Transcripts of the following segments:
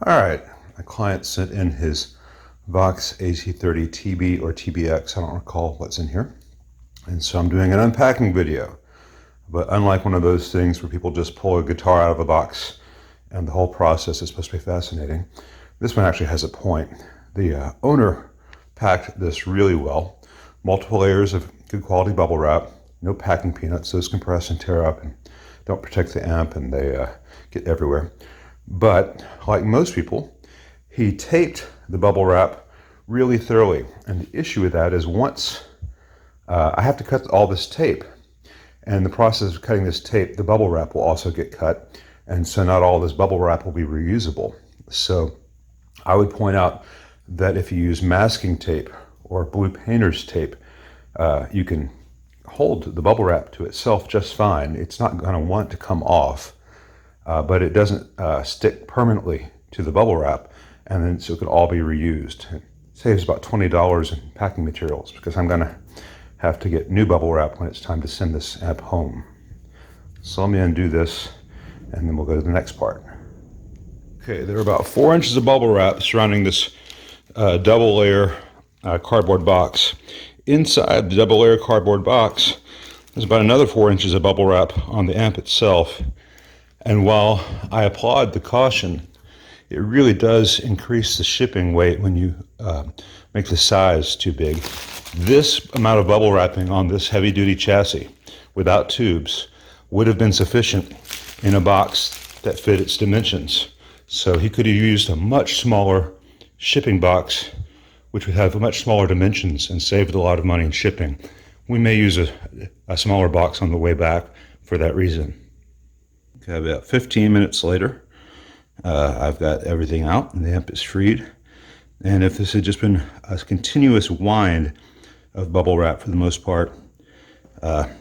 All right, my client sent in his Vox AC30 TB or TBX. I don't recall what's in here. And so I'm doing an unpacking video. But unlike one of those things where people just pull a guitar out of a box and the whole process is supposed to be fascinating, this one actually has a point. The owner packed this really well. Multiple layers of good quality bubble wrap, no packing peanuts. Those compress and tear up and don't protect the amp, and they get everywhere. But like most people, he taped the bubble wrap really thoroughly. And the issue with that is once I have to cut all this tape, and in the process of cutting this tape, the bubble wrap will also get cut. And so not all this bubble wrap will be reusable. So I would point out that if you use masking tape or blue painter's tape, you can hold the bubble wrap to itself just fine. It's not going to want to come off, but it doesn't stick permanently to the bubble wrap, and then so it could all be reused. It saves about $20 in packing materials because I'm going to have to get new bubble wrap when it's time to send this amp home. So let me undo this, and then we'll go to the next part. Okay, there are about 4 inches of bubble wrap surrounding this double layer cardboard box. Inside the double layer cardboard box, there's about another 4 inches of bubble wrap on the amp itself. And while I applaud the caution, it really does increase the shipping weight when you make the size too big. This amount of bubble wrapping on this heavy duty chassis without tubes would have been sufficient in a box that fit its dimensions. So he could have used a much smaller shipping box, which would have much smaller dimensions and saved a lot of money in shipping. We may use a smaller box on the way back for that reason. Okay, about 15 minutes later, I've got everything out and the amp is freed. And if this had just been a continuous wind of bubble wrap for the most part,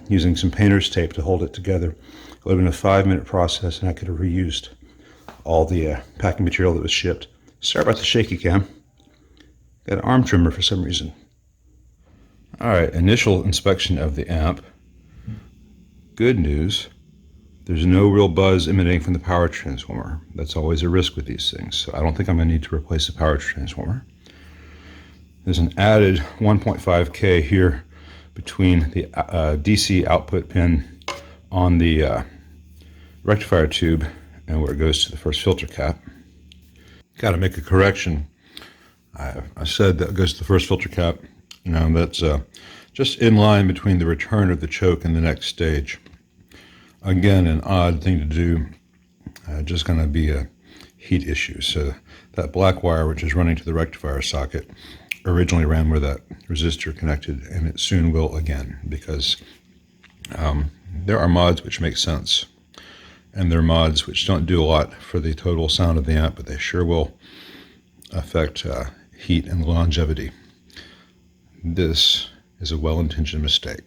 using some painter's tape to hold it together, it would have been a 5-minute process, and I could have reused all the packing material that was shipped. Sorry about the shaky cam. Got an arm trimmer for some reason. All right, initial inspection of the amp. Good news. There's no real buzz emanating from the power transformer. That's always a risk with these things, so I don't think I'm going to need to replace the power transformer. There's an added 1.5K here between the DC output pin on the rectifier tube and where it goes to the first filter cap. Got to make a correction. I said that goes to the first filter cap. No, that's just in line between the return of the choke and the next stage. Again, an odd thing to do, just going to be a heat issue. So that black wire, which is running to the rectifier socket, originally ran where that resistor connected, and it soon will again, because there are mods which make sense, and there are mods which don't do a lot for the total sound of the amp, but they sure will affect heat and longevity. This is a well-intentioned mistake.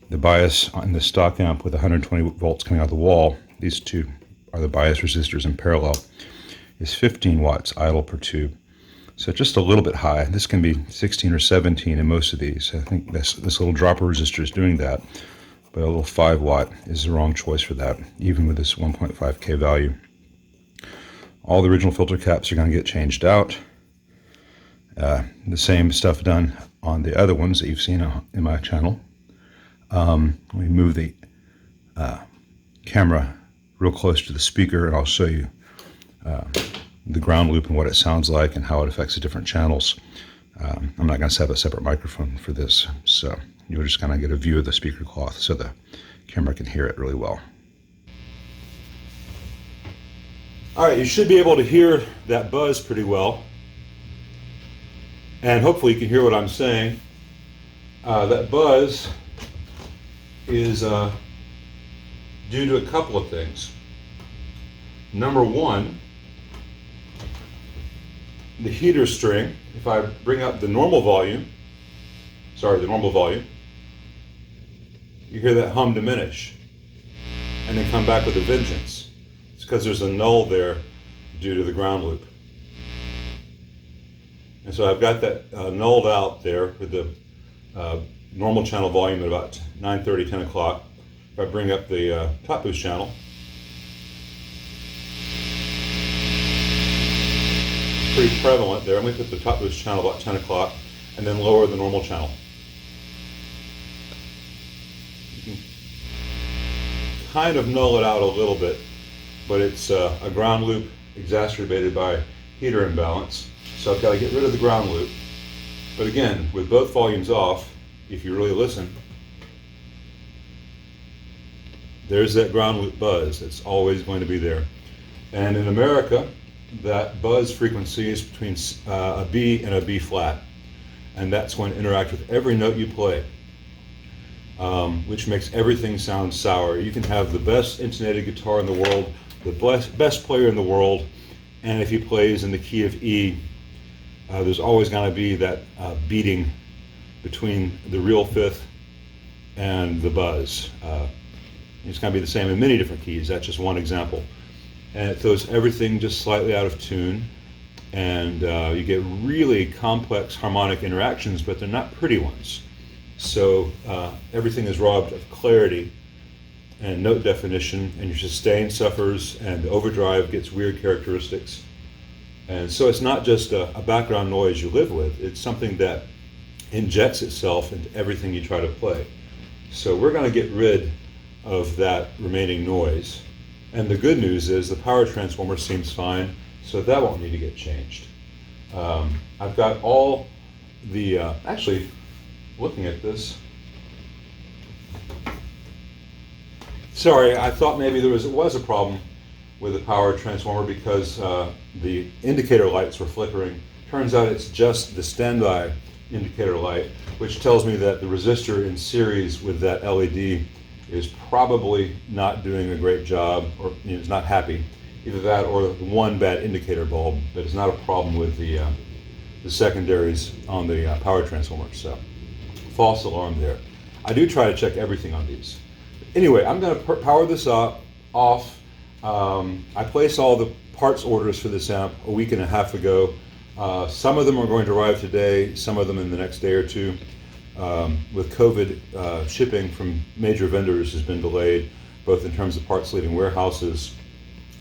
The bias on the stock amp with 120 volts coming out of the wall, these two are the bias resistors in parallel, is 15 watts idle per tube. So just a little bit high. This can be 16 or 17 in most of these. I think this little dropper resistor is doing that, but a little 5 watt is the wrong choice for that, even with this 1.5K value. All the original filter caps are going to get changed out. The same stuff done on the other ones that you've seen in my channel. We move the camera real close to the speaker, and I'll show you the ground loop and what it sounds like and how it affects the different channels. I'm not going to set up a separate microphone for this, so you'll just kind of get a view of the speaker cloth so the camera can hear it really well. All right, you should be able to hear that buzz pretty well, and hopefully you can hear what I'm saying. That buzz is due to a couple of things. Number one, the heater string. If I bring up the normal volume, you hear that hum diminish and then come back with a vengeance. It's because there's a null there due to the ground loop. And so I've got that nulled out there with the normal channel volume at about 9:30, 10 o'clock. If I bring up the top boost channel, pretty prevalent there. I'm going to put the top of this channel about 10 o'clock and then lower the normal channel. You can kind of null it out a little bit, but it's a ground loop exacerbated by heater imbalance. So I've got to get rid of the ground loop. But again, with both volumes off, if you really listen, there's that ground loop buzz. It's always going to be there. And in America, that buzz frequency is between a B and a B flat. And that's going to interact with every note you play, which makes everything sound sour. You can have the best intonated guitar in the world, the best player in the world, and if he plays in the key of E, there's always going to be that beating between the real fifth and the buzz. It's going to be the same in many different keys. That's just one example. And it throws everything just slightly out of tune, and you get really complex harmonic interactions, but they're not pretty ones. So everything is robbed of clarity and note definition, and your sustain suffers, and the overdrive gets weird characteristics. And so it's not just a background noise you live with, it's something that injects itself into everything you try to play. So we're going to get rid of that remaining noise. And the good news is the power transformer seems fine, so that won't need to get changed. I've got all the, actually, looking at this, sorry, I thought maybe there was a problem with the power transformer because the indicator lights were flickering. Turns out it's just the standby indicator light, which tells me that the resistor in series with that LED is probably not doing a great job, or is not happy. Either that or one bad indicator bulb, but it's not a problem with the secondaries on the power transformer. So false alarm there. I do try to check everything on these. Anyway, I'm going to power this off. I placed all the parts orders for this amp a week and a half ago. Some of them are going to arrive today, some of them in the next day or two. With COVID, shipping from major vendors has been delayed, both in terms of parts leaving warehouses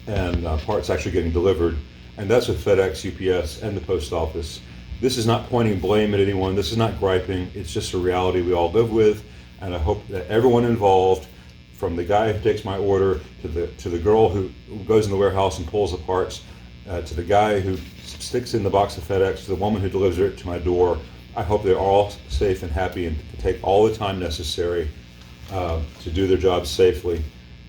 and parts actually getting delivered. And that's with FedEx, UPS, and the post office. This is not pointing blame at anyone. This is not griping. It's just a reality we all live with. And I hope that everyone involved, from the guy who takes my order to the girl who goes in the warehouse and pulls the parts, to the guy who sticks in the box of FedEx, to the woman who delivers it to my door, I hope they're all safe and happy and take all the time necessary to do their jobs safely.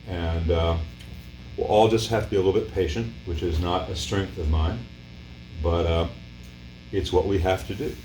And we'll all just have to be a little bit patient, which is not a strength of mine, but it's what we have to do.